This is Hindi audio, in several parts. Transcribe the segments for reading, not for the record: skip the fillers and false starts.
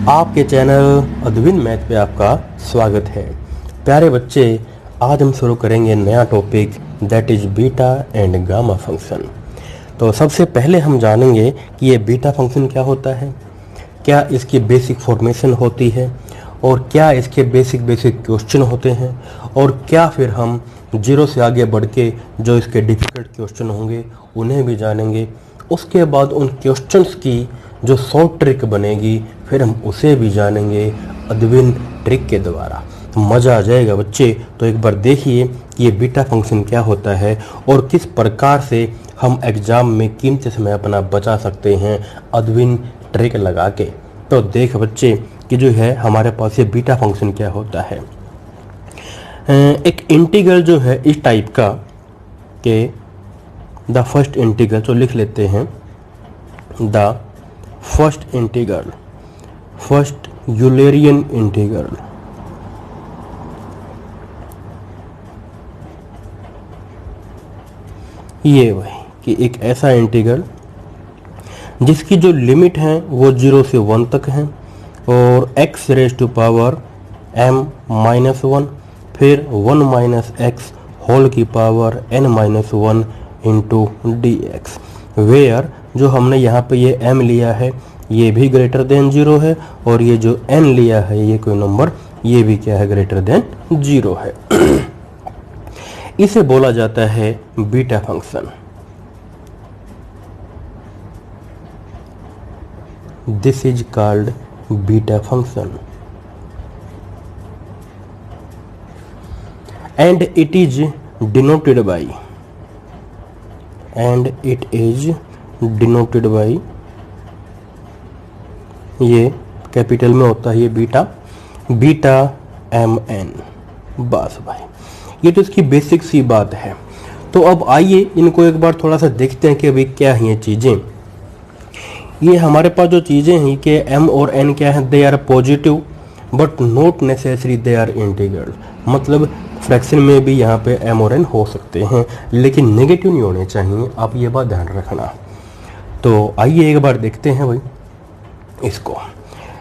आपके चैनल अद्विन मैथ पे आपका स्वागत है। प्यारे बच्चे, आज हम शुरू करेंगे नया topic that is beta and gamma function. तो सबसे पहले हम जानेंगे कि ये बीटा फंक्शन क्या होता है, क्या इसकी बेसिक फॉर्मेशन होती है और क्या इसके बेसिक क्वेश्चन होते हैं, और क्या फिर हम जीरो से आगे बढ़ के जो इसके डिफिकल्ट क्वेश्चन होंगे उन्हें भी जानेंगे। उसके बाद उन क्वेश्चंस की जो शॉर्ट ट्रिक बनेगी फिर हम उसे भी जानेंगे अद्विन ट्रिक के द्वारा। तो मज़ा आ जाएगा बच्चे। तो एक बार देखिए कि ये बीटा फंक्शन क्या होता है और किस प्रकार से हम एग्जाम में कीमती समय अपना बचा सकते हैं अद्विन ट्रिक लगा के। तो देख बच्चे कि जो है हमारे पास ये बीटा फंक्शन क्या होता है। एक इंटीग्रल जो है इस टाइप का कि द फर्स्ट इंटीग्रल, तो लिख लेते हैं the first integral, first Eulerian integral. ये वही कि एक ऐसा इंटीग्रल जिसकी जो लिमिट है वो 0 से 1 तक है और x raise to power m-1 फिर 1 माइनस एक्स होल की power n-1 into dx, where जो हमने यहाँ पे ये m लिया है ये भी ग्रेटर देन 0 है और ये जो n लिया है ये कोई नंबर ये भी क्या है, ग्रेटर देन 0 है। इसे बोला जाता है beta function. This is called beta function and it is denoted by ये कैपिटल में होता है ये बीटा mn। बस भाई ये तो इसकी बेसिक सी बात है। तो अब आइए इनको एक बार थोड़ा सा देखते हैं कि अभी क्या है ये चीज़ें। ये हमारे पास जो चीज़ें हैं कि m और n क्या है, they are positive but not necessary they are integral. मतलब फ्रैक्शन में भी यहाँ पे m और n हो सकते हैं लेकिन नेगेटिव नहीं होने चाहिए, आप ये बात ध्यान रखना। तो आइए एक बार देखते हैं भाई इसको।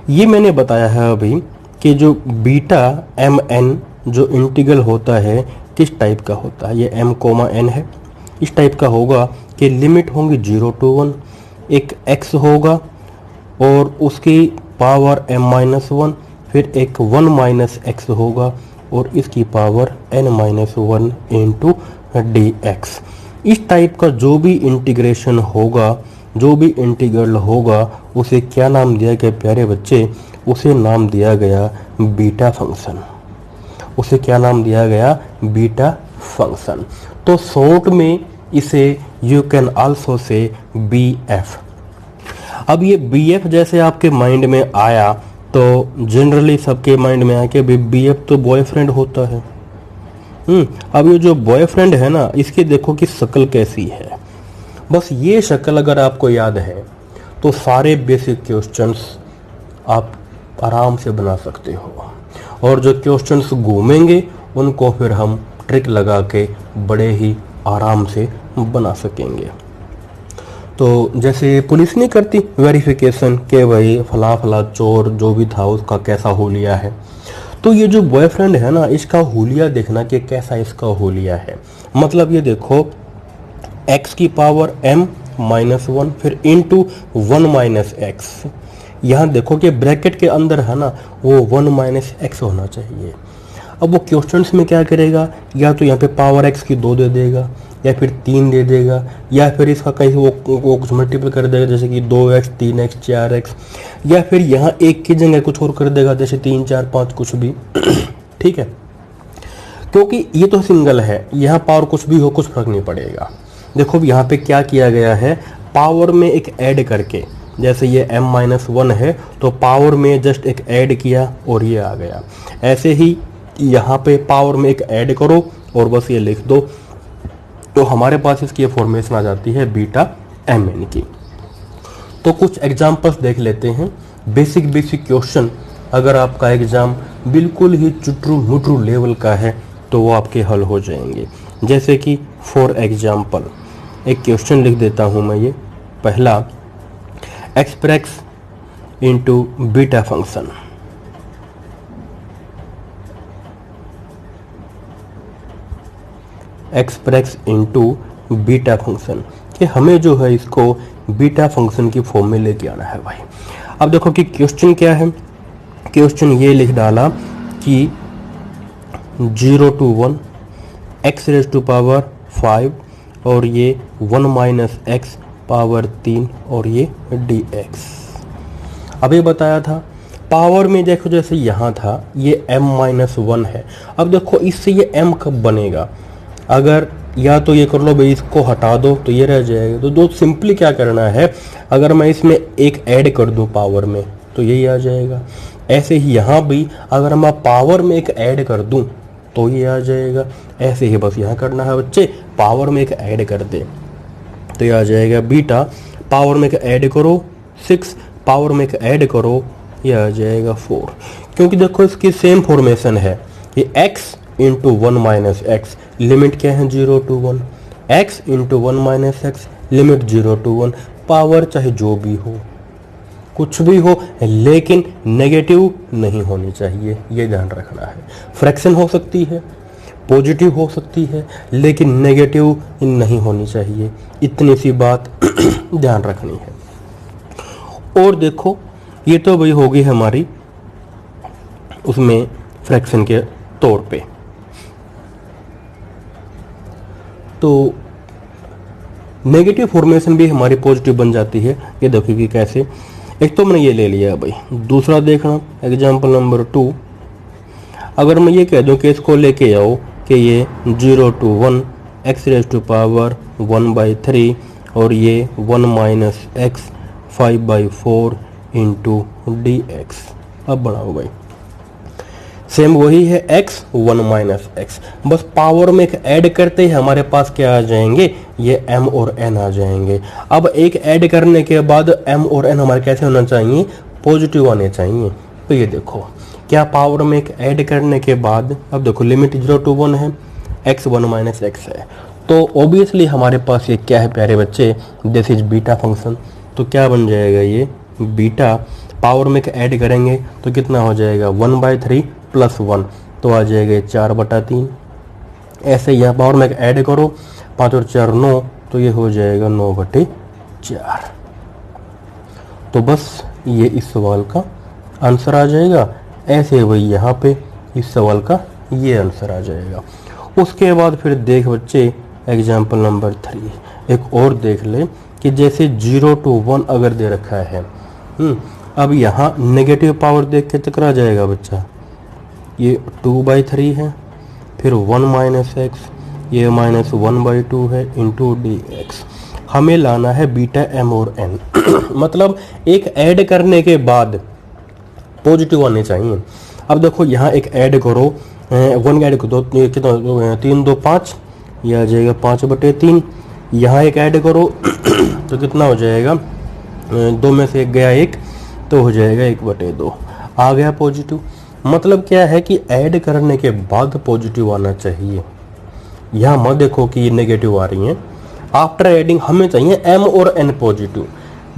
ये मैंने बताया है अभी कि जो बीटा mn जो इंटीग्रल होता है किस टाइप का होता है। ये m, n है, इस टाइप का होगा कि लिमिट होंगी 0 to 1, एक x होगा और उसकी पावर m-1, फिर एक 1 माइनस एक्स होगा और इसकी पावर n-1 इंटू dx। इस टाइप का जो भी इंटीग्रेशन होगा, जो भी इंटीग्रल होगा उसे क्या नाम दिया गया प्यारे बच्चे, उसे नाम दिया गया बीटा फंक्शन। उसे क्या नाम दिया गया, बीटा फंक्शन। तो शॉर्ट में इसे you can also say BF। अब ये BF जैसे आपके माइंड में आया तो जनरली सबके माइंड में आया कि BF तो बॉयफ्रेंड होता है। अब ये जो बॉयफ्रेंड है ना, इसकी देखो कि शक्ल कैसी है। बस ये शक्ल अगर आपको याद है तो सारे बेसिक क्वेश्चंस आप आराम से बना सकते हो और जो क्वेश्चंस घूमेंगे उनको फिर हम ट्रिक लगा के बड़े ही आराम से बना सकेंगे। तो जैसे पुलिस नहीं करती वेरिफिकेशन के भाई फला फला चोर जो भी था उसका कैसा हुलिया है, तो ये जो बॉयफ्रेंड है ना इसका हुलिया देखना कि कैसा इसका हुलिया है। मतलब ये देखो x की पावर m-1 फिर इंटू 1 माइनस एक्स। यहाँ देखो कि ब्रैकेट के अंदर है ना वो 1 माइनस एक्स होना चाहिए। अब वो क्वेश्चंस में क्या करेगा, या तो यहाँ पे पावर x की 2 दे देगा या फिर 3 दे देगा या फिर इसका कहीं वो कुछ मल्टीपल कर देगा जैसे कि 2x 3x 4x, या फिर यहाँ एक की जगह कुछ और कर देगा जैसे 3 4 5 कुछ भी। ठीक है, क्योंकि ये तो सिंगल है, यहाँ पावर कुछ भी हो कुछ फर्क नहीं पड़ेगा। देखो यहाँ पे क्या किया गया है, पावर में एक ऐड करके, जैसे ये m-1 है तो पावर में जस्ट एक ऐड किया और ये आ गया। ऐसे ही यहाँ पे पावर में एक ऐड करो और बस ये लिख दो, तो हमारे पास इसकी फॉर्मेशन आ जाती है बीटा mn की। तो कुछ एग्जांपल्स देख लेते हैं। बेसिक क्वेश्चन अगर आपका एग्जाम बिल्कुल ही चुटरू मुटरू लेवल का है तो वो आपके हल हो जाएंगे। जैसे कि फॉर एग्जांपल एक क्वेश्चन लिख देता हूँ मैं। ये पहला, express into beta function. Express into beta function, कि हमें जो है इसको बीटा फंक्शन की फॉर्म में लेके आना है भाई। अब देखो कि क्वेश्चन क्या है, क्वेश्चन ये लिख डाला कि 0 to 1 x raise to power 5 और ये 1 माइनस एक्स पावर 3 और ये dx। अब ये बताया था पावर में, देखो जैसे यहाँ था ये m-1 है। अब देखो इससे ये m कब बनेगा, अगर या तो ये कर लो भाई, इसको हटा दो तो ये रह जाएगा। तो दो सिंपली क्या करना है, अगर मैं इसमें एक ऐड कर दूं पावर में तो यही आ जाएगा। ऐसे ही यहाँ भी अगर मैं पावर में एक ऐड कर दूं तो ये आ जाएगा। ऐसे ही बस यहाँ करना है बच्चे, पावर में एक ऐड कर दे तो ये आ जाएगा बीटा, पावर में एक ऐड करो 6, पावर में एक ऐड करो ये आ जाएगा 4। क्योंकि देखो इसकी सेम फॉर्मेशन है, ये x into 1 minus x, limit क्या है 0 to 1, x into 1 minus x, limit 0 to 1। Power चाहे जो भी हो, कुछ भी हो, लेकिन नेगेटिव नहीं होनी चाहिए, ये ध्यान रखना है। फ्रैक्शन हो सकती है, पॉजिटिव हो सकती है, लेकिन नेगेटिव नहीं होनी चाहिए, इतनी सी बात ध्यान रखनी है। और देखो ये तो वही होगी हमारी उसमें फ्रैक्शन के तौर पे। तो नेगेटिव फॉर्मेशन भी हमारी पॉजिटिव बन जाती है, ये देखो कि कैसे। एक तो मैंने ये ले लिया भाई, दूसरा देखना एग्जांपल नंबर 2। अगर मैं ये कह दूं कि इसको लेके आओ कि ये 0 to 1 x raise to power 1/3 और ये 1 माइनस एक्स 5/4 इंटू dx। अब बढ़ाओ भाई, सेम वही है x 1 माइनस एक्स, बस पावर में एक ऐड करते ही हमारे पास क्या आ जाएंगे, ये m और n आ जाएंगे। अब एक ऐड करने के बाद m और n हमारे कैसे होना चाहिए, पॉजिटिव आने चाहिए। तो ये देखो क्या पावर में एक ऐड करने के बाद, अब देखो लिमिट 0 to 1 है, x 1 माइनस एक्स है, तो ऑब्वियसली हमारे पास ये क्या है प्यारे बच्चे, दिस इज बीटा फंक्शन। तो क्या बन जाएगा ये बीटा, पावर में एक ऐड करेंगे तो कितना हो जाएगा 1/3 प्लस 1 तो आ जाएगा 4/3। ऐसे यहाँ पावर में एक ऐड करो, 5 और 4 9, तो ये हो जाएगा 9/4। तो बस ये इस सवाल का आंसर आ जाएगा। ऐसे वही यहाँ पे इस सवाल का ये आंसर आ जाएगा। उसके बाद फिर देख बच्चे एग्जाम्पल नंबर 3, एक और देख ले कि जैसे 0 to 1 अगर दे रखा है, अब यहाँ नेगेटिव पावर देख के टकरा जाएगा बच्चा, ये 2/3 है, फिर 1 माइनस एक्स, ये माइनस 1/2 है इंटू dx। हमें लाना है बीटा m और n मतलब एक ऐड करने के बाद पॉजिटिव आने चाहिए। अब देखो यहाँ एक ऐड करो, 1 ऐड करो, कितना 3 2 5, यह आ जाएगा 5/3। यहाँ एक ऐड करो तो कितना हो जाएगा, 2 में से एक गया 1, तो हो जाएगा 1/2, आ गया पॉजिटिव। मतलब क्या है कि ऐड करने के बाद पॉजिटिव आना चाहिए। यहाँ मत देखो कि ये नेगेटिव आ रही हैं, आफ्टर एडिंग हमें चाहिए m और n पॉजिटिव।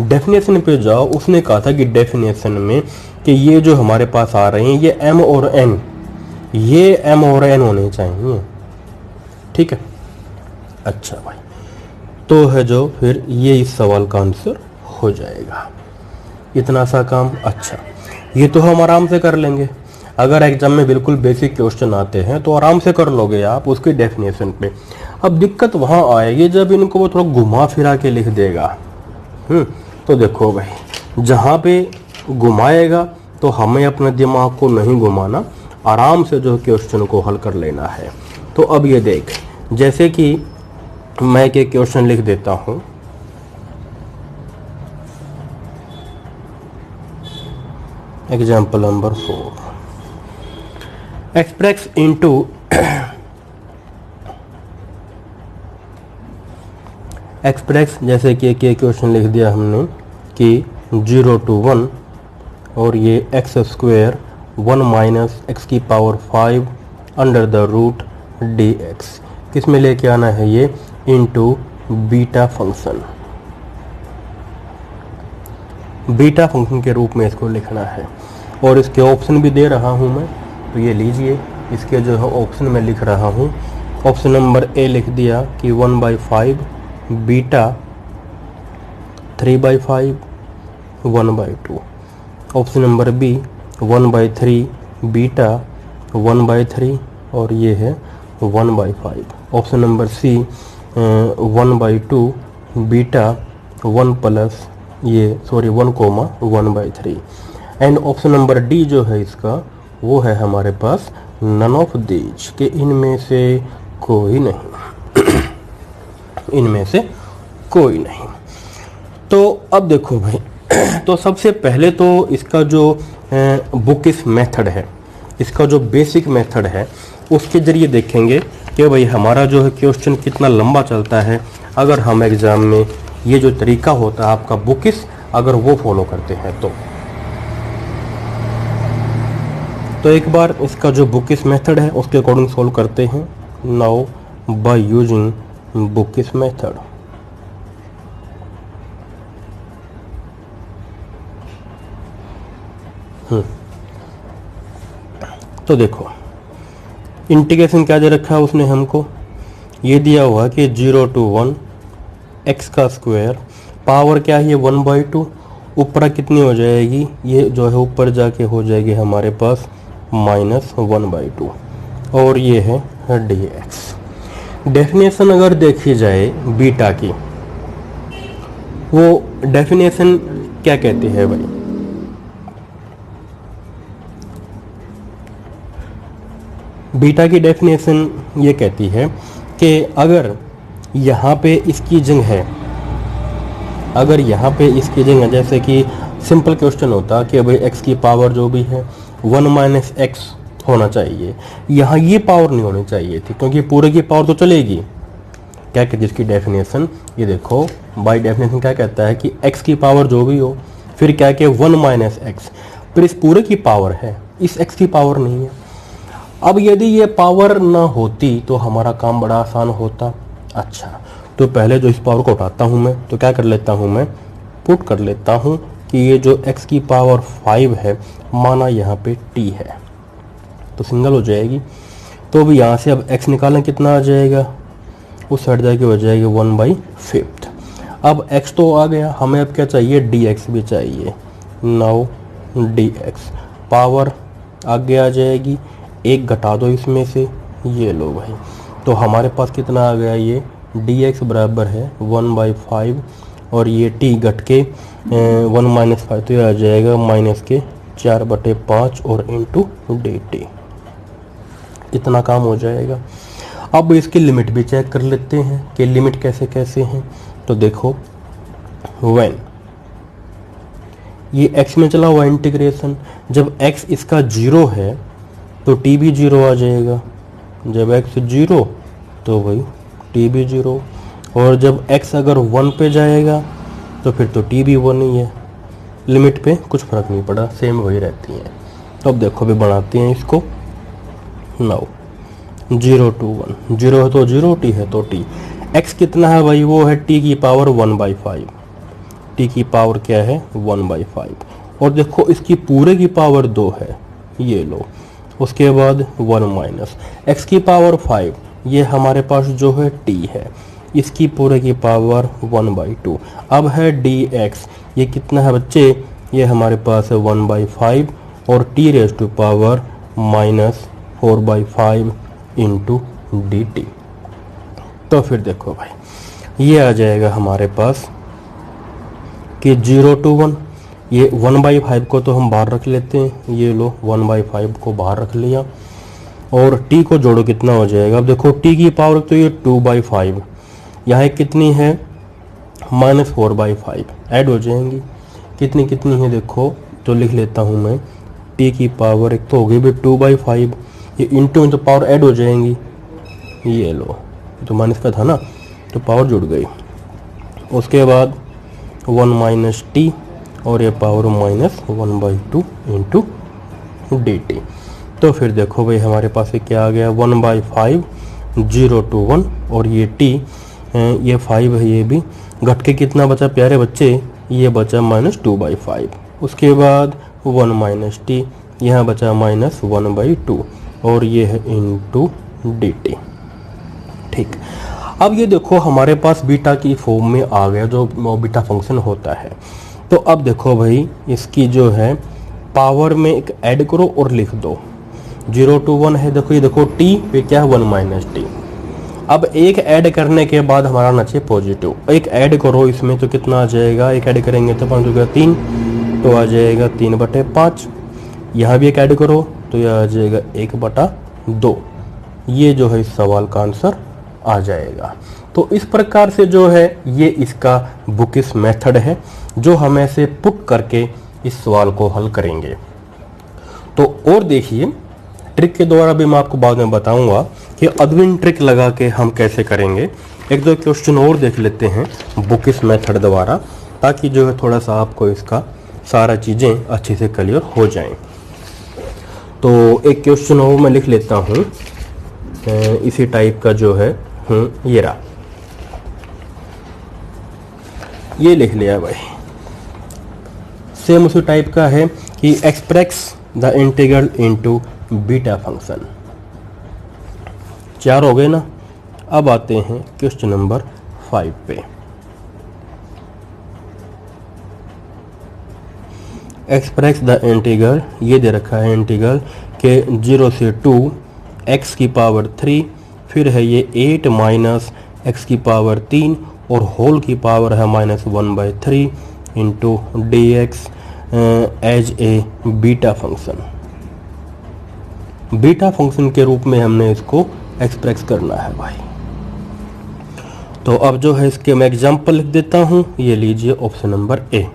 डेफिनेशन पे जाओ, उसने कहा था कि डेफिनेशन में कि ये जो हमारे पास आ रहे हैं ये m और n, ये m और n होने चाहिए, ठीक है। अच्छा भाई, तो है जो फिर ये इस सवाल का आंसर हो जाएगा, इतना सा काम। अच्छा, ये तो हम आराम से कर लेंगे, अगर एग्जाम में बिल्कुल बेसिक क्वेश्चन आते हैं तो आराम से कर लोगे आप उसकी डेफिनेशन पे। अब दिक्कत वहाँ आएगी जब इनको वो थोड़ा घुमा फिरा के लिख देगा। तो देखो भाई, जहाँ पे घुमाएगा तो हमें अपने दिमाग को नहीं घुमाना, आराम से जो क्वेश्चन को हल कर लेना है। तो अब ये देख, जैसे कि मैं एक क्वेश्चन लिख देता हूँ, example number 4, express into express, जैसे कि एक क्वेश्चन लिख दिया हमने कि 0 to 1 और ये एक्स स्क्वेयर 1 माइनस एक्स की power 5 under the root dx, किस में लेके आना है ये, into beta function. Beta function के रूप में इसको लिखना है। और इसके ऑप्शन भी दे रहा हूँ मैं, तो ये लीजिए, इसके जो है ऑप्शन में लिख रहा हूँ। ऑप्शन नंबर ए लिख दिया कि 1/5 beta 3/5 1/2। Option number B 1/3 beta 1/3 और ये है 1/5। Option number C 1/2 beta 1 plus ये 1,1/3। एंड ऑप्शन नंबर डी जो है इसका, वो है हमारे पास नन ऑफ दीज, के इनमें से कोई नहीं इनमें से कोई नहीं। तो अब देखो भाई, तो सबसे पहले तो इसका जो बुकिश मेथड है, इसका जो बेसिक मेथड है, उसके जरिए देखेंगे कि भाई हमारा जो है क्वेश्चन कितना लंबा चलता है अगर हम एग्ज़ाम में ये जो तरीका होता है आपका बुकिश, अगर वो फॉलो करते हैं तो एक बार इसका जो बुकिश मेथड है उसके अकॉर्डिंग सॉल्व करते हैं। Now by using bookish method. तो देखो इंटीग्रेशन क्या दे रखा है उसने हमको, ये दिया हुआ कि 0 to 1 x का स्क्वायर, पावर क्या है 1/2, ऊपर कितनी हो जाएगी, ये जो है ऊपर जाके हो जाएगी हमारे पास -1/2 और ये है dx। डेफिनेशन अगर देखी जाए बीटा की, वो डेफिनेशन क्या कहती है भाई, बीटा की डेफिनेशन ये कहती है कि अगर यहाँ पे इसकी जगह है, अगर यहाँ पे इसकी जगह है, जैसे कि सिंपल क्वेश्चन होता कि भाई x की पावर जो भी है 1 - x होना चाहिए, यहाँ ये पावर नहीं होनी चाहिए थी, क्योंकि पूरे की पावर तो चलेगी। क्या कहती है इसकी डेफिनेशन, ये देखो बाय डेफिनेशन क्या कहता है कि x की पावर जो भी हो, फिर क्या कि 1 - x, फिर इस पूरे की पावर है, इस x की पावर नहीं है। अब यदि ये पावर ना होती तो हमारा काम बड़ा आसान होता। अच्छा, तो पहले जो इस पावर को उठाता हूँ मैं, तो क्या कर लेता हूँ मैं, पुट कर लेता हूँ कि ये जो x की पावर 5 है, माना यहाँ पे t है, तो सिंगल हो जाएगी। तो अब यहाँ से अब x निकालें, कितना आ जाएगा, उस साइड जाके हो जाएगी 1/5। अब x तो आ गया, हमें अब क्या चाहिए, dx भी चाहिए। नाउ dx पावर आगे आ जाएगी, एक घटा दो इसमें से, ये लो भाई, तो हमारे पास कितना आ गया, ये dx बराबर है 1/5 और ये t घट के 1 - 5, तो ये आ जाएगा -4/5 और इंटू dt। इतना काम हो जाएगा। अब इसकी लिमिट भी चेक कर लेते हैं कि लिमिट कैसे कैसे हैं। तो देखो व्हेन ये x में चला हुआ इंटीग्रेशन, जब x इसका 0 है तो t भी 0 आ जाएगा, जब x 0 तो भाई t भी 0, और जब x अगर 1 पे जाएगा तो फिर तो t भी 1 ही है। लिमिट पे कुछ फ़र्क नहीं पड़ा, सेम वही रहती हैं। तो अब देखो भी बनाते हैं इसको। नाउ 0 to 1, 0 है तो 0, t है तो t। x कितना है भाई, वो है t की पावर 1/5, t की पावर क्या है 1/5, और देखो इसकी पूरे की पावर 2 है, ये लो। उसके बाद 1 - x की पावर 5, ये हमारे पास जो है t है, इसकी पूरे की पावर 1/2। अब है dx, ये कितना है बच्चे, ये हमारे पास है 1/5 और t raise to power -4/5 into dt। तो फिर देखो भाई ये आ जाएगा हमारे पास कि 0 to 1, ये 1/5 को तो हम बाहर रख लेते हैं, ये लो 1/5 को बाहर रख लिया, और t को जोड़ो कितना हो जाएगा। अब देखो t की पावर तो ये 2/5, यहाँ कितनी है -4/5, ऐड हो जाएंगी, कितनी कितनी है देखो, तो लिख लेता हूँ मैं, t की पावर एक तो हो गई भी 2/5, ये इंटू तो पावर ऐड हो जाएंगी, ये लो, तो माइनस का था ना, तो पावर जुड़ गई। उसके बाद 1 - t और ये पावर -1/2 इंटू dt। तो फिर देखो भाई हमारे पास ये क्या आ गया, 1/5, 0 to 1, और ये t, ये 5 है, ये भी घट के कितना बचा प्यारे बच्चे, ये बचा -2/5। उसके बाद 1 माइनस टी, यहाँ बचा -1/2 और ये है इंटू डी टी। ठीक, अब ये देखो हमारे पास बीटा की फॉर्म में आ गया जो बीटा फंक्शन होता है। तो अब देखो भाई इसकी जो है पावर में एक ऐड करो और लिख दो। 0 to 1 है, देखो ये देखो टी पे क्या है 1 माइनस टी। अब एक ऐड करने के बाद हमारा आना चाहिए पॉजिटिव, एक ऐड करो इसमें तो कितना आ जाएगा, एक ऐड करेंगे तो 5 होगा 3, तो आ जाएगा 3/5। यहाँ भी एक ऐड करो तो यह आ जाएगा 1/2। ये जो है इस सवाल का आंसर आ जाएगा। तो इस प्रकार से जो है ये इसका बुकिश मेथड है जो हम ऐसे पुट करके इस सवाल को हल करेंगे। तो और देखिए ट्रिक के द्वारा भी मैं आपको बाद में बताऊंगा कि अदविन ट्रिक लगा के हम कैसे करेंगे। एक दो क्वेश्चन और देख लेते हैं बुकिश मेथड द्वारा, ताकि जो है थोड़ा सा आपको इसका सारा चीज़ें अच्छे से क्लियर हो जाएं। तो एक क्वेश्चन और मैं लिख लेता हूँ इसी टाइप का जो है ये रहा, ये लिख लिया भाई। सेम उसी टाइप का है कि express the integral into beta function. 4 हो गए ना। अब आते हैं क्वेश्चन नंबर 5 पे। एक्सप्रेस द इंटीग्रल, ये दे रखा है इंटीग्रल के 0 से 2 x की पावर 3, फिर है ये 8 माइनस एक्स की पावर 3 और होल की पावर है -1/3 into D X as a beta function. Beta function के रूप में हमने इसको एक्सप्रेस करना है भाई। तो अब जो है इसके मैं एग्जांपल लिख देता हूँ। ये लीजिए option number A.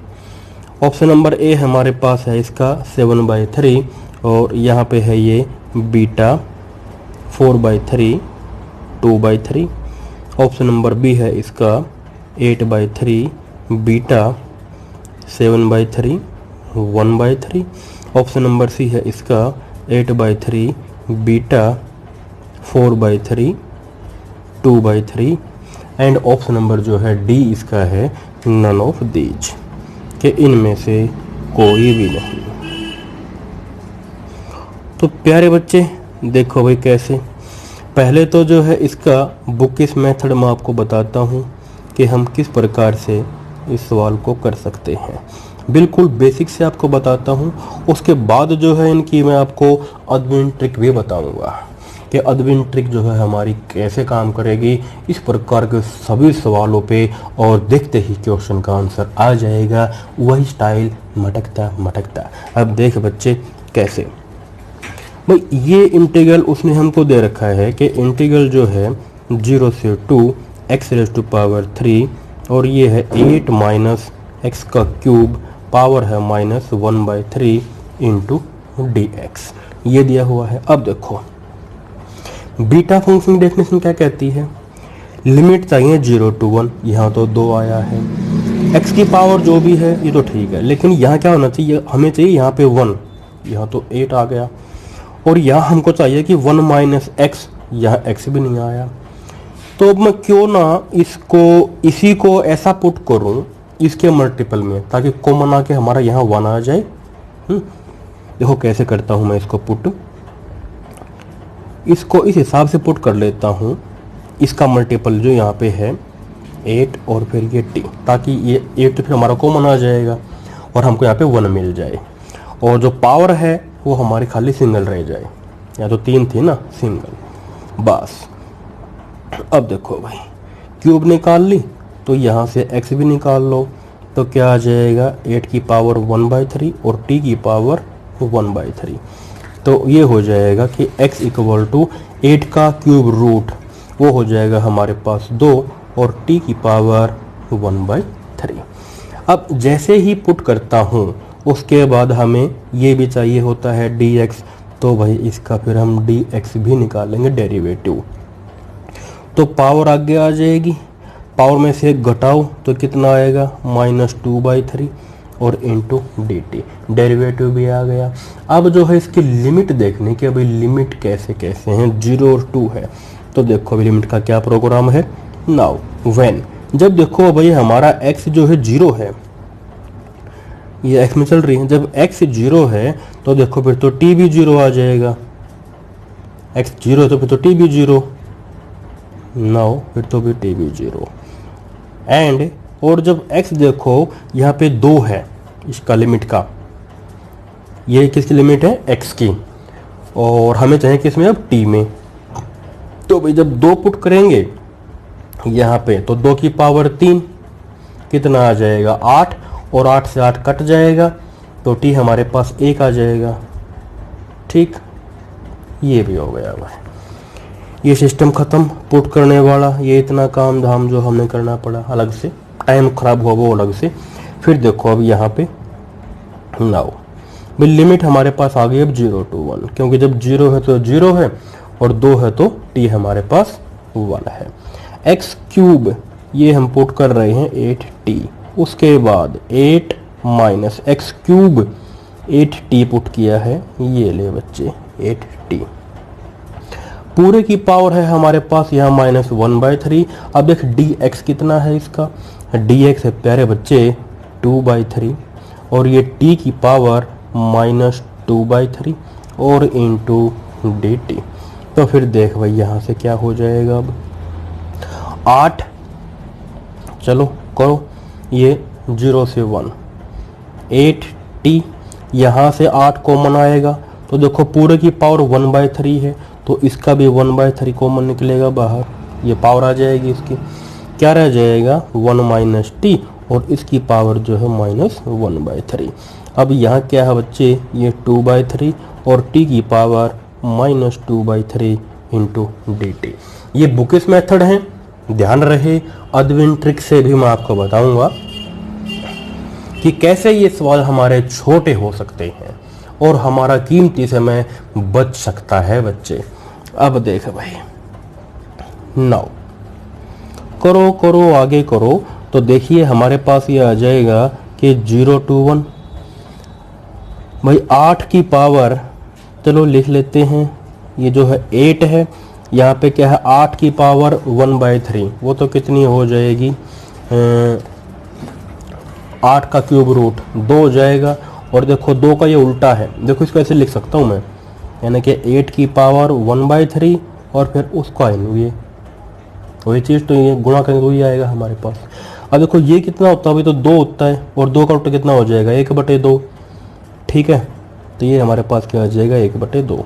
Option number A हमारे पास है इसका 7/3 और यहाँ पे है ये बीटा 4/3 2/3। ऑप्शन नंबर बी है इसका 8/3 बीटा 7/3 1/3। ऑप्शन नंबर सी है इसका 8/3 बीटा 4/3 2/3 एंड ऑप्शन नंबर जो है डी इसका है नन ऑफ दीज, कि इनमें से कोई भी नहीं। तो प्यारे बच्चे देखो भाई कैसे, पहले तो जो है इसका बुकिश मेथड मैं आपको बताता हूँ कि हम किस प्रकार से इस सवाल को कर सकते हैं। बिल्कुल बेसिक से आपको बताता हूँ। उसके बाद जो है इनकी मैं आपको अदविन ट्रिक भी बताऊँगा कि अदविन ट्रिक जो है हमारी कैसे काम करेगी इस प्रकार के सभी सवालों पे, और देखते ही क्वेश्चन का आंसर आ जाएगा वही स्टाइल मटकता मटकता। अब देख बच्चे कैसे भाई, ये इंटीग्रल उसने हमको दे रखा है कि इंटीग्रल जो है 0 से 2 x⁻³ और ये है 8 माइनस एक्स का क्यूब पावर है -1/3 इंटू डी एक्स, ये दिया हुआ है। अब देखो बीटा फंक्शन डेफिनेशन क्या कहती है, लिमिट चाहिए 0 to 1, यहाँ तो 2 आया है। x की पावर जो भी है ये तो ठीक है, लेकिन यहाँ क्या होना चाहिए, हमें चाहिए यहाँ पे 1, यहाँ तो 8 आ गया। और यहाँ हमको चाहिए कि 1 माइनस एक्स, यहाँ x भी नहीं आया। तो अब मैं क्यों ना इसी को ऐसा पुट करूं इसके मल्टीपल में, ताकि कॉमन आके हमारा यहाँ 1 आ जाए। देखो कैसे करता हूं मैं इसको पुट, इसको इस हिसाब से पुट कर लेता हूं। इसका मल्टीपल जो यहाँ पे है 8 और फिर ये t, ताकि ये 8 तो फिर हमारा कॉमन आ जाएगा और हमको यहाँ पे 1 मिल जाए, और जो पावर है वो हमारी खाली सिंगल रह जाए, या तो 3 थी ना सिंगल बस। अब देखो भाई क्यूब निकाल ली तो यहाँ से x भी निकाल लो, तो क्या आ जाएगा 8 की पावर 1/3 और t की पावर 1/3। तो ये हो जाएगा कि x इक्वल टू 8 का क्यूब रूट वो हो जाएगा हमारे पास 2 और t की पावर 1/3। अब जैसे ही पुट करता हूँ उसके बाद हमें ये भी चाहिए होता है dx, तो भाई इसका फिर हम dx भी निकालेंगे डेरिवेटिव। तो पावर आगे आ जाएगी, पावर में से एक घटाओ तो कितना आएगा -2/3 और इंटू डी टी, डेरिवेटिव भी आ गया। अब जो है इसकी लिमिट देखने की, अभी लिमिट कैसे कैसे हैं, 0 और 2 है। तो देखो अभी लिमिट का क्या प्रोग्राम है, नाउ व्हेन, जब देखो भाई हमारा x जो है 0 है, ये x में चल रही है। जब x 0 है तो देखो फिर तो t भी 0 आ जाएगा, x 0 है तो फिर तो t भी 0, नाउ फिर तो भी t भी 0 एंड। और जब x देखो यहाँ पे 2 है इसका लिमिट का, ये किसकी लिमिट है, x की, और हमें चाहिए किसमें अब t में। तो भाई जब 2 पुट करेंगे यहाँ पे तो 2 की पावर 3 कितना आ जाएगा 8, और 8 से 8 कट जाएगा तो t हमारे पास 1 आ जाएगा। ठीक, ये भी हो गया भाई, ये सिस्टम ख़त्म पुट करने वाला। ये इतना काम धाम जो हमने करना पड़ा, अलग से टाइम ख़राब हुआ वो अलग से। फिर देखो अब यहाँ पे नाउ बिल लिमिट हमारे पास आ गई अब 0 to 1, क्योंकि जब 0 है तो 0 है और 2 है तो t हमारे पास 1 है। x क्यूब ये हम पुट कर रहे हैं 8t, उसके बाद 8 minus x cube 8t put किया है, ये ले बच्चे 8t। पूरे की पावर है हमारे पास यहाँ -1/3। अब देख dx कितना है इसका, dx है प्यारे बच्चे 2/3, और ये t की पावर -2/3 और इंटू dt। तो फिर देख भाई यहाँ से क्या हो जाएगा अब 8, चलो करो ये 0 से 1, 8t, यहाँ से 8 कॉमन आएगा तो देखो पूरे की पावर 1/3 है तो इसका भी 1/3 कॉमन निकलेगा बाहर, ये पावर आ जाएगी इसकी, क्या रह जाएगा 1 माइनस टी, और इसकी पावर जो है -1/3। अब यहाँ क्या है बच्चे, ये 2/3 और t की पावर -2/3 इंटू dt। ये बुकिश मेथड है, ध्यान रहे। अदविन ट्रिक से भी मैं आपको बताऊंगा कि कैसे ये सवाल हमारे छोटे हो सकते हैं और हमारा कीमती समय बच सकता है बच्चे। अब देख भाई नाउ करो करो आगे करो, तो देखिए हमारे पास ये आ जाएगा कि 0 to 1। भाई 8 की पावर चलो लिख लेते हैं, ये जो है 8 है, यहाँ पे क्या है 8 की पावर 1/3, वो तो कितनी हो जाएगी 8 का क्यूब रूट 2 हो जाएगा। और देखो 2 का ये उल्टा है, देखो इसको ऐसे लिख सकता हूँ मैं, यानी कि 8 की पावर 1/3 और फिर उसका ये वही चीज़, तो ये गुणा करेंगे तो ये आएगा हमारे पास। अब देखो ये कितना होता है, अभी तो 2 होता है और 2 का उल्टा कितना हो जाएगा 1/2, ठीक है। तो ये हमारे पास क्या आ जाएगा 1/2।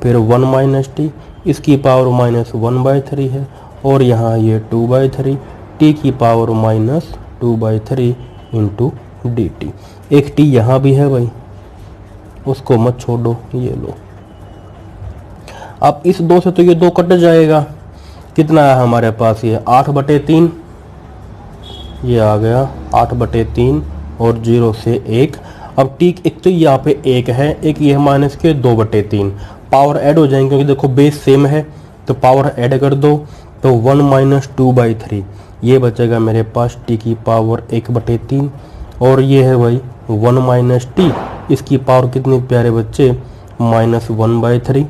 फिर 1 माइनस टी, इसकी पावर -1/3 है, और यहाँ ये 2/3, टी की पावर -2/3 इंटू डी टी। एक टी यहाँ भी है भाई, उसको मत छोड़ो, ये लो। अब इस 2 से तो ये 2 कट जाएगा, कितना है हमारे पास ये 8/3, ये आ गया 8/3 और 0 से 1। अब टी एक तो यहाँ पे 1 है, एक ये माइनस के 2/3, पावर ऐड हो जाएंगे क्योंकि देखो बेस सेम है तो पावर ऐड कर दो, तो 1 माइनस 2/3 ये बचेगा मेरे पास टी की पावर 1/3, और ये है भाई 1 माइनस टी, इसकी पावर कितनी प्यारे बच्चे -1/3,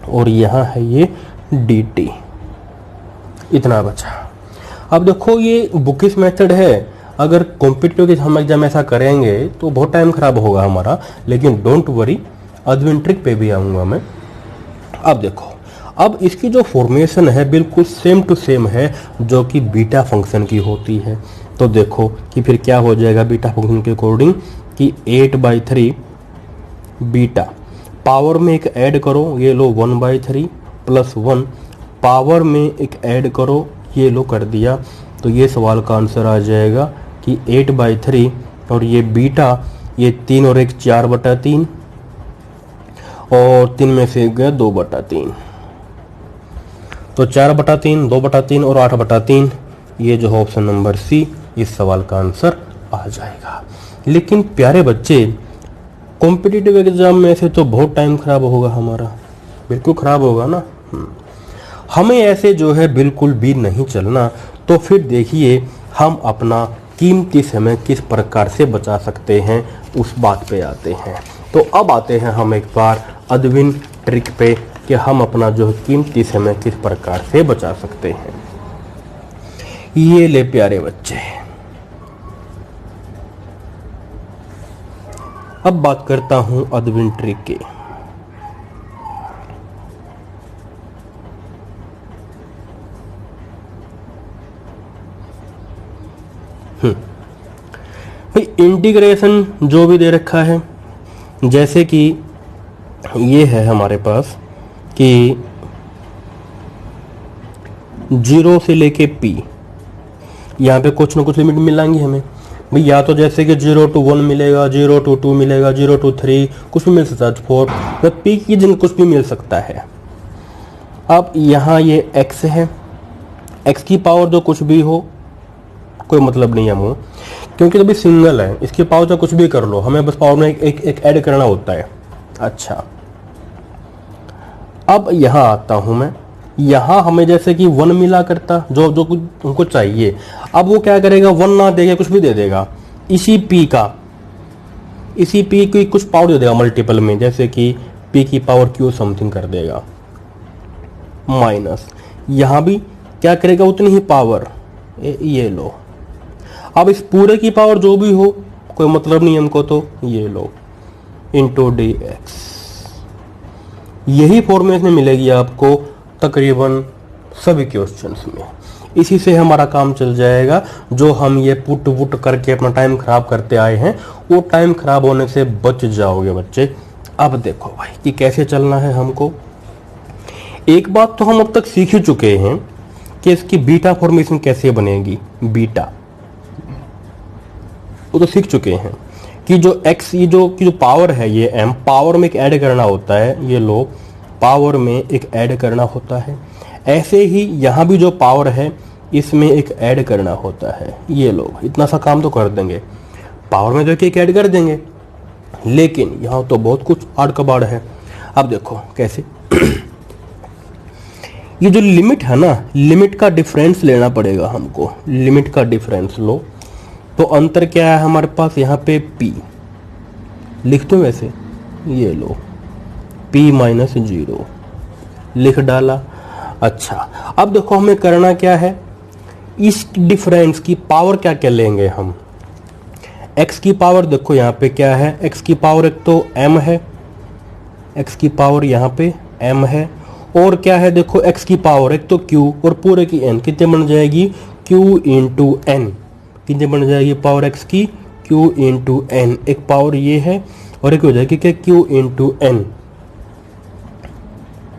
और यहाँ है ये डी टी, इतना बचा। अब देखो ये बुकिश मेथड है, अगर कॉम्पिटिटिव के हम एग्जाम ऐसा करेंगे तो बहुत टाइम खराब होगा हमारा, लेकिन डोंट वरी अदविन ट्रिक पे भी आऊँगा मैं। अब देखो अब इसकी जो फॉर्मेशन है बिल्कुल सेम टू सेम है जो कि बीटा फंक्शन की होती है। तो देखो कि फिर क्या हो जाएगा बीटा फंक्शन के अकॉर्डिंग कि 8/3 बीटा, पावर में एक ऐड करो, ये लो 1/3 प्लस 1, पावर में एक ऐड करो, ये लो कर दिया। तो ये सवाल का आंसर आ जाएगा कि 8/3 और ये बीटा, ये 3 और 1 4/3, और 3 में से गया 2/3, तो 4/3, 2/3 और 8/3, ये जो है ऑप्शन नंबर सी इस सवाल का आंसर आ जाएगा। लेकिन प्यारे बच्चे कॉम्पिटिटिव एग्जाम में से तो बहुत टाइम खराब होगा हमारा, बिल्कुल खराब होगा ना। हमें ऐसे जो है बिल्कुल भी नहीं चलना। तो फिर देखिए हम अपना कीमती समय किस प्रकार से बचा सकते हैं उस बात पे आते हैं। तो अब आते हैं हम एक बार अदविन ट्रिक पे कि हम अपना जो है कीमती समय किस प्रकार से बचा सकते हैं। ये ले प्यारे बच्चे, अब बात करता हूं अदविन ट्रिक की। भाई इंटीग्रेशन जो भी दे रखा है, जैसे कि ये है हमारे पास कि 0 से लेके p, यहाँ पे कुछ ना कुछ लिमिट मिलेंगी हमें भाई, या तो जैसे कि 0 to 1 मिलेगा, 0 to 2 मिलेगा, 0 to 3 कुछ भी मिल सकता है, 4 मतलब p की जगह कुछ भी मिल सकता है। अब यहाँ ये x है, x की पावर जो कुछ भी हो कोई मतलब नहीं है हमको, क्योंकि तो भी सिंगल है, इसकी पावर जो कुछ भी कर लो, हमें बस पावर में एक ऐड करना होता है। अच्छा, अब यहाँ आता हूँ मैं, यहाँ हमें जैसे कि 1 मिला करता, जो जो कुछ हमको चाहिए, अब वो क्या करेगा, 1 ना देगा, कुछ भी दे देगा, इसी p की कुछ पावर दे देगा मल्टीपल में, जैसे कि p की पावर q समथिंग कर देगा माइनस, यहाँ भी क्या करेगा उतनी ही पावर, ये लो। अब इस पूरे की पावर जो भी हो कोई मतलब नहीं हमको, तो ये लो इंटू dx, यही फॉर्मेट में मिलेगी आपको तकरीबन सभी क्वेश्चंस में। इसी से हमारा काम चल जाएगा, जो हम ये पुट वुट करके अपना टाइम खराब करते आए हैं, वो टाइम खराब होने से बच जाओगे बच्चे। अब देखो भाई कि कैसे चलना है हमको। एक बात तो हम अब तक सीख ही चुके हैं कि इसकी बीटा फॉर्मेशन कैसे बनेगी, बीटा वो तो सीख चुके हैं कि जो x ये जो पावर है, ये m पावर में एक ऐड करना होता है, ये लो पावर में एक ऐड करना होता है। ऐसे ही यहाँ भी जो पावर है इसमें एक ऐड करना होता है, ये लो इतना सा काम तो कर देंगे, पावर में जो एक ऐड कर देंगे, लेकिन यहाँ तो बहुत कुछ आड़ कबाड़ है। अब देखो कैसे ये जो लिमिट है ना, लिमिट का डिफरेंस लेना पड़ेगा हमको, लिमिट का डिफरेंस लो, तो अंतर क्या है हमारे पास, यहाँ पे p लिख दो वैसे, ये लो p माइनस 0 लिख डाला। अच्छा, अब देखो हमें करना क्या है, इस डिफरेंस की पावर क्या क्या लेंगे हम, x की पावर देखो यहाँ पे क्या है, x की पावर एक तो m है, x की पावर यहाँ पे m है, और क्या है देखो x की पावर एक तो q और पूरे की n, कितने बन जाएगी q इंटू n, कितने बन जाएगी पावर x की q इंटू n, एक पावर ये है और एक हो जाएगी क्या q into n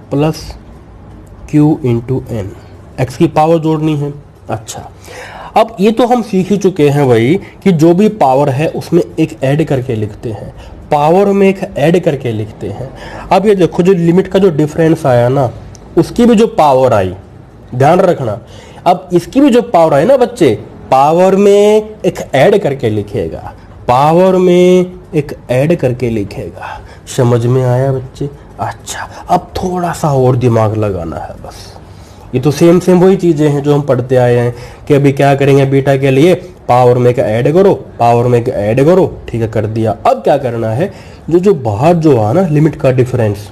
plus q into n, x की पावर जोड़नी है। अच्छा, अब ये तो हम सीख ही चुके हैं भाई कि जो भी पावर है उसमें एक ऐड करके लिखते हैं, पावर में एक ऐड करके लिखते हैं। अब ये देखो जो लिमिट का जो डिफरेंस आया ना, उसकी भी जो पावर आई, ध्यान रखना, अब इसकी भी जो पावर आई ना बच्चे, पावर में एक ऐड करके लिखेगा, पावर में एक ऐड करके लिखेगा। समझ में आया बच्चे? अच्छा, अब थोड़ा सा और दिमाग लगाना है बस। ये तो सेम वही चीजें हैं जो हम पढ़ते आए हैं कि अभी क्या करेंगे बीटा के लिए, पावर में एक ऐड करो, पावर में एक ऐड करो, ठीक है कर दिया। अब क्या करना है, जो बाहर जो आ ना लिमिट का डिफरेंस,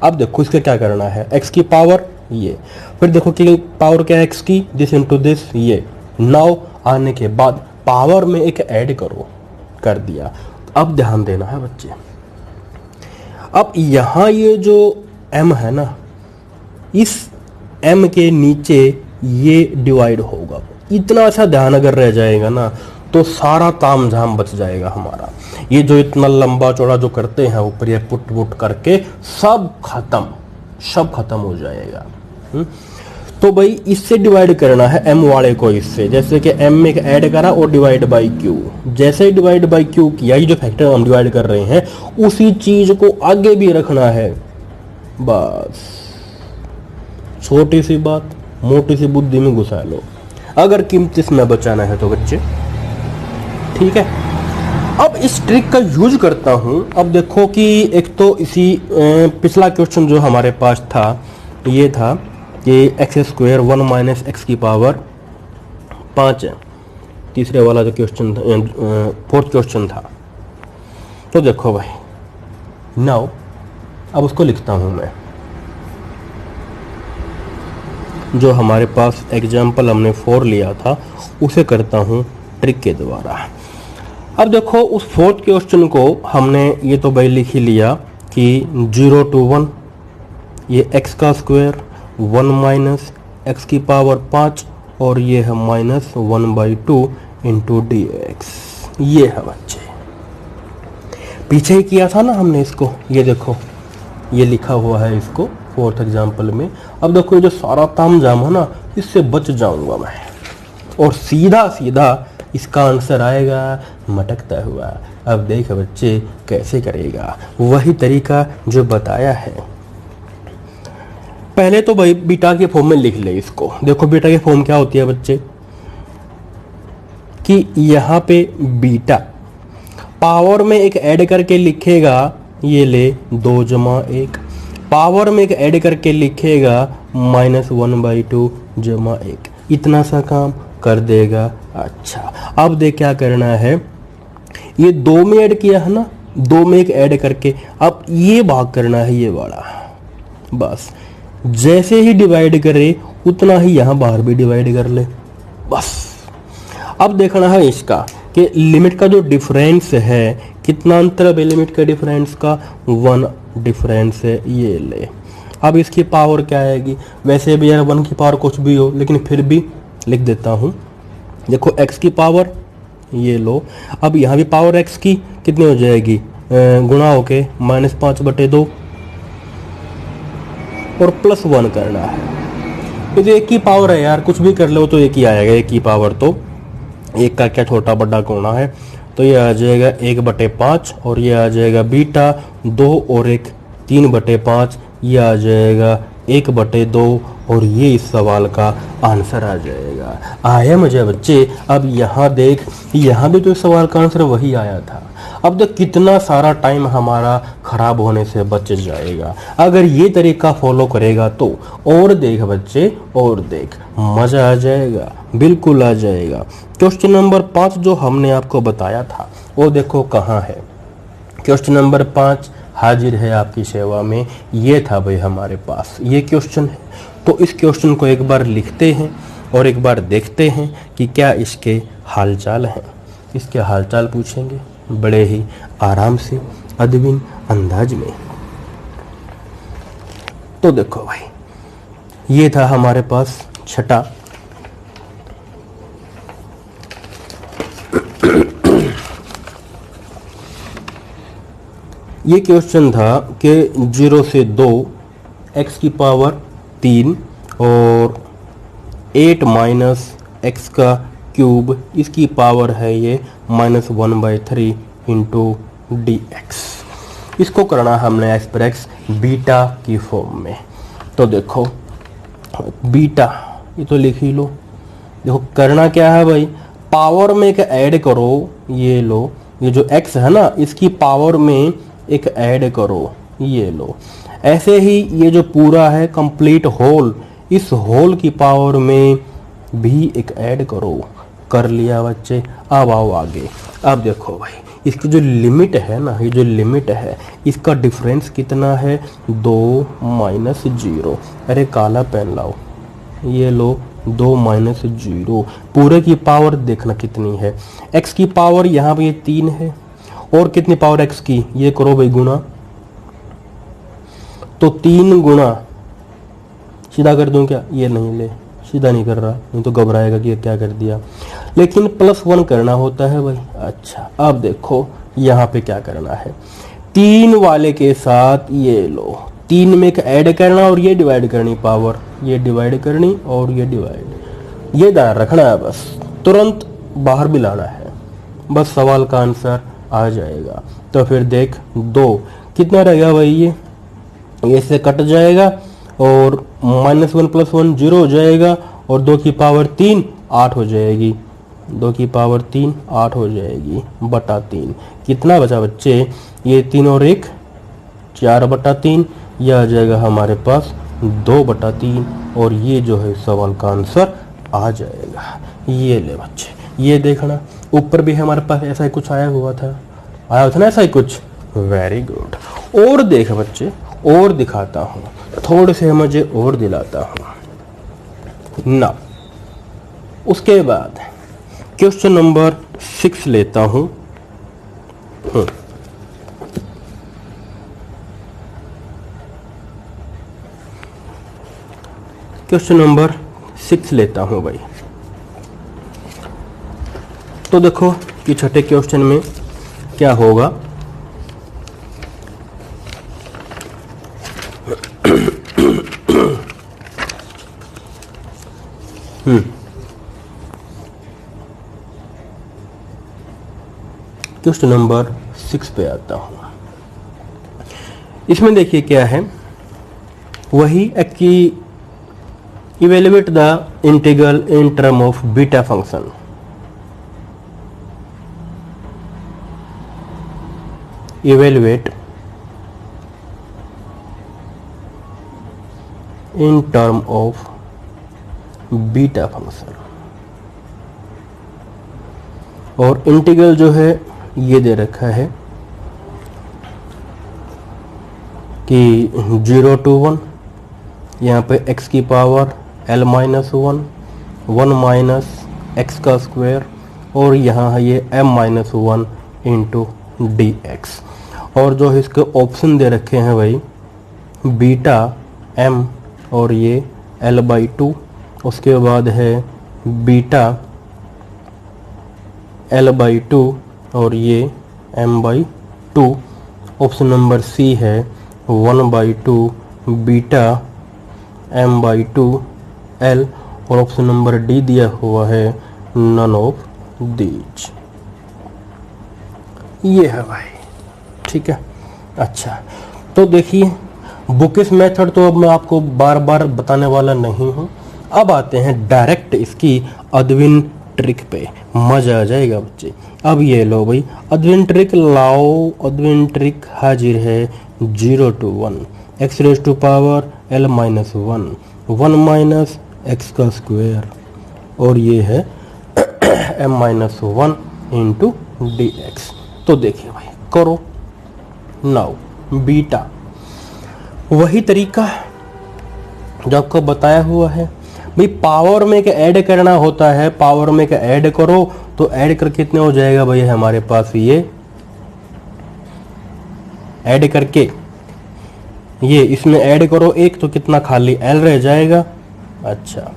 अब देखो इसका क्या करना है, x की पावर ये, फिर देखो कि पावर क्या है x की, दिस इनटू दिस, ये नाउ आने के बाद पावर में एक ऐड करो, कर दिया। अब ध्यान देना है बच्चे, अब यहाँ ये जो m है ना, इस m के नीचे ये डिवाइड होगा, इतना सा ध्यान अगर रह जाएगा ना तो सारा ताम झाम बच जाएगा हमारा। ये जो इतना लंबा चौड़ा जो करते हैं ऊपर ये पुट वुट करके सब खत्म हो जाएगा। तो भाई इससे डिवाइड करना है m वाले को इससे, जैसे कि m में एक ऐड करा और डिवाइड बाई q, जैसे ही डिवाइड बाई q किया, ये जो फैक्टर हम डिवाइड कर रहे हैं उसी चीज को आगे भी रखना है। बस छोटी सी बात मोटी सी बुद्धि में घुसा लो, अगर कीमती समय बचाना है तो बच्चे, ठीक है। अब इस ट्रिक का यूज करता हूं। अब देखो कि एक तो इसी पिछला क्वेश्चन जो हमारे पास था ये था कि एक्स स्क्वायर 1 माइनस एक्स की पावर 5 है, तीसरे वाला जो क्वेश्चन फोर्थ क्वेश्चन था। तो देखो भाई नाउ अब उसको लिखता हूं मैं, जो हमारे पास एग्जाम्पल हमने 4 लिया था उसे करता हूँ ट्रिक के द्वारा। अब देखो उस फोर्थ क्वेश्चन को हमने ये तो भाई लिख ही लिया कि 0 to 1 ये x का स्क्वायर 1 माइनस एक्स की पावर 5 और ये है -1/2 इंटू dx। ये है बच्चे, पीछे ही किया था ना हमने इसको, ये देखो ये लिखा हुआ है इसको फोर्थ एग्जाम्पल में। अब देखो ये जो सारा तामझाम है ना, इससे बच जाऊंगा मैं और सीधा सीधा इसका आंसर आएगा मटकता हुआ। अब देख बच्चे कैसे करेगा, वही तरीका जो बताया है। पहले तो भाई बीटा के फॉर्म में लिख ले इसको। देखो बीटा की फॉर्म क्या होती है बच्चे, कि यहाँ पे बीटा पावर में एक ऐड करके लिखेगा, ये ले 2 जमा 1, पावर में एक ऐड करके लिखेगा -1/2 जमा 1, इतना सा काम कर देगा। अच्छा अब देख क्या करना है, ये 2 में ऐड किया है ना, 2 में एक ऐड करके अब ये भाग करना है ये वाला। बस जैसे ही डिवाइड करे उतना ही यहाँ बाहर भी डिवाइड कर ले बस। अब देखना है इसका कि लिमिट का जो डिफरेंस है, कितना अंतर है लिमिट के डिफरेंस का, 1 डिफरेंस है, ये ले। अब इसकी पावर क्या आएगी, वैसे भी यार 1 की पावर कुछ भी हो लेकिन फिर भी लिख देता हूँ। देखो x की पावर ये लो, अब यहाँ भी पावर x की कितनी हो जाएगी, गुणा होके -5/2 और +1 करना है। तो एक की पावर है यार, कुछ भी कर लो तो एक ही आएगा, एक की पावर तो एक का क्या छोटा बड़ा गुणा है, तो ये आ जाएगा 1/5 और ये आ जाएगा बीटा 2 और 1 3/5, ये आ जाएगा 1/2 और ये इस सवाल का आंसर आ जाएगा। आया मजा बच्चे। अब यहाँ देख, यहाँ भी तो इस सवाल का आंसर वही आया था। अब तो कितना सारा टाइम हमारा खराब होने से बच जाएगा अगर ये तरीका फॉलो करेगा तो। और देख बच्चे और देख, मजा आ जाएगा, बिल्कुल आ जाएगा। क्वेश्चन नंबर 5 जो हमने आपको बताया था वो देखो कहाँ है। क्वेश्चन नंबर 5 हाजिर है आपकी सेवा में, ये था भाई हमारे पास, ये क्वेश्चन है। तो इस क्वेश्चन को एक बार लिखते हैं और एक बार देखते हैं कि क्या इसके हालचाल हैं। इसके हालचाल पूछेंगे बड़े ही आराम से अदबिन अंदाज में। तो देखो भाई, ये था हमारे पास छठा। ये क्वेश्चन था कि 0 से 2 x की पावर 3 और 8 माइनस एक्स का क्यूब, इसकी पावर है ये -1/3 इंटू dx। इसको करना हमने एक्सप्रेस बीटा की फॉर्म में। तो देखो बीटा ये तो लिख ही लो। देखो करना क्या है भाई, पावर में एक ऐड करो, ये लो, ये जो x है ना इसकी पावर में एक ऐड करो, ये लो। ऐसे ही ये जो पूरा है कंप्लीट होल, इस होल की पावर में भी एक ऐड करो। कर लिया बच्चे। अब आओ आगे। अब देखो भाई, इसकी जो लिमिट है ना, ये जो लिमिट है इसका डिफरेंस कितना है, 2 माइनस 0। अरे काला पेन लाओ, ये लो 2 माइनस 0। पूरे की पावर देखना कितनी है, x की पावर यहाँ पे ये 3 है और कितनी पावर x की, ये करो भाई गुना। तो 3 गुना, सीधा कर दूं क्या, ये नहीं ले, सीधा नहीं कर रहा, नहीं तो घबराएगा कि ये क्या कर दिया, लेकिन +1 करना होता है भाई। अच्छा अब देखो यहाँ पे क्या करना है, 3 वाले के साथ ये लो, 3 में एक ऐड करना और ये डिवाइड करनी पावर, ये डिवाइड करनी और ये डिवाइड, ये ध्यान रखना है बस, तुरंत बाहर भी लाना है, बस सवाल का आंसर आ जाएगा। तो फिर देख 2 कितना रहेगा भाई, ये से कट जाएगा और -1 + 1 0 हो जाएगा और 2 की पावर 3 8 हो जाएगी, 2 की पावर 3 8 हो जाएगी बटा 3। कितना बचा बच्चे, ये 3 और 1 4/3, यह आ जाएगा हमारे पास 2/3 और ये जो है सवाल का आंसर आ जाएगा। ये ले बच्चे, ये देखना ऊपर भी हमारे पास ऐसा ही कुछ आया हुआ था ना ऐसा ही कुछ। Very good. और देख बच्चे, और दिखाता हूँ, थोड़े से मुझे और दिलाता हूँ ना। उसके बाद क्वेश्चन नंबर 6 लेता हूँ। क्वेश्चन नंबर 6 लेता हूं भाई। तो देखो कि छठे क्वेश्चन में क्या होगा। क्वेश्चन नंबर 6 पे आता हूं। इसमें देखिए क्या है, वही कि evaluate the integral in term of beta function. Evaluate in term of beta function. और इंटीग्रल जो है ये दे रखा है कि 0 to 1, यहाँ पे x की power l minus 1 minus X का स्क्वायर, और यहाँ है ये m minus 1 into D x. और जो इसके ऑप्शन दे रखे हैं भाई, बीटा m और ये l/2, उसके बाद है बीटा l/2 और ये m/2। ऑप्शन नंबर सी है 1/2 बीटा m/2 l, और ऑप्शन नंबर डी दिया हुआ है नन ऑफ दीज। ये है भाई, ठीक है। अच्छा, तो देखिए बुकिश मेथड तो अब मैं आपको बार बार बताने वाला नहीं हूँ। अब आते हैं डायरेक्ट इसकी अदविन ट्रिक पे, मजा आ जाएगा बच्चे। अब ये लो भाई, अदविन ट्रिक लाओ। अदविन ट्रिक हाजिर है 0 to 1 X raise to power l minus 1 minus X का स्क्वायर, और ये है m minus 1 into D X. तो देखिए भाई, करो नाउ बीटा, वही तरीका जो आपको बताया हुआ है भाई। पावर में क्या ऐड करना होता है, पावर में क्या ऐड करो, तो ऐड कर कितने हो जाएगा भाई हमारे पास, ये ऐड करके ये इसमें ऐड करो एक, तो कितना खाली l रह जाएगा। अच्छा,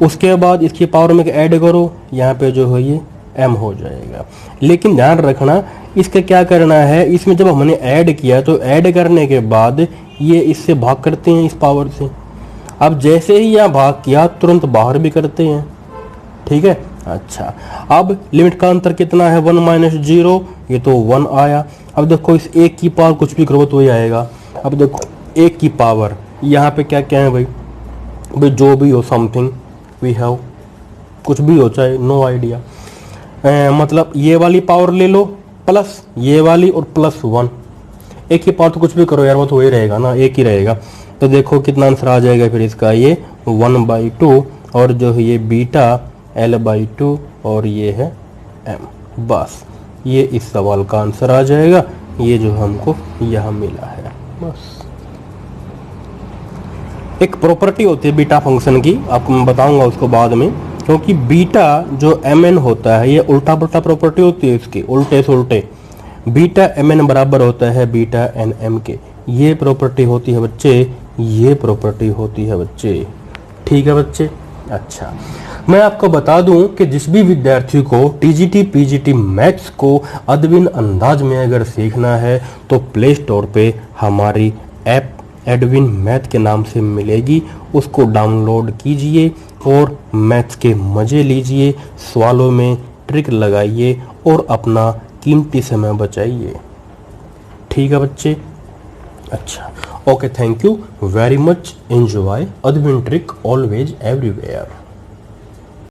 उसके बाद इसकी पावर में ऐड करो, यहाँ पे जो है ये m हो जाएगा। लेकिन ध्यान रखना, इसका क्या करना है, इसमें जब हमने ऐड किया तो ऐड करने के बाद ये इससे भाग करते हैं इस पावर से। अब जैसे ही यहाँ भाग किया तुरंत बाहर भी करते हैं, ठीक है। अच्छा, अब लिमिट का अंतर कितना है, 1 माइनस 0, ये तो 1 आया। अब देखो इस एक की पावर कुछ भी करो तो ही आएगा। अब देखो एक की पावर यहाँ पे क्या क्या है भाई, जो भी हो, समथिंग वी हैव, कुछ भी हो चाहे, नो आइडिया। मतलब ये वाली पावर ले लो प्लस ये वाली और प्लस 1। एक की पावर तो कुछ भी करो यार, वो तो वही रहेगा ना, एक ही रहेगा। तो देखो कितना आंसर आ जाएगा फिर इसका, ये 1/2, और जो है ये बीटा l/2 और ये है m। बस ये इस सवाल का आंसर आ जाएगा, ये जो हमको यहाँ मिला है। बस एक प्रॉपर्टी होती है बीटा फंक्शन की, आपको मैं बताऊंगा उसको बाद में, क्योंकि बीटा जो mn होता है ये उल्टा पुल्टा प्रॉपर्टी होती है इसकी, उल्टे से उल्टे। बीटा mn बराबर होता है बीटा nm के, ये प्रॉपर्टी होती है बच्चे, ये प्रॉपर्टी होती है बच्चे, ठीक है बच्चे। अच्छा, मैं आपको बता दूं कि जिस भी विद्यार्थी को टीजीटी पीजीटी मैथ्स को अदविन अंदाज में अगर सीखना है तो प्ले स्टोर पे हमारी ऐप एडविन मैथ के नाम से मिलेगी, उसको डाउनलोड कीजिए और मैथ्स के मज़े लीजिए, सवालों में ट्रिक लगाइए और अपना कीमती समय बचाइए, ठीक है बच्चे। अच्छा, okay, thank you very much, enjoy अदविन ट्रिक ऑलवेज एवरीवेयर।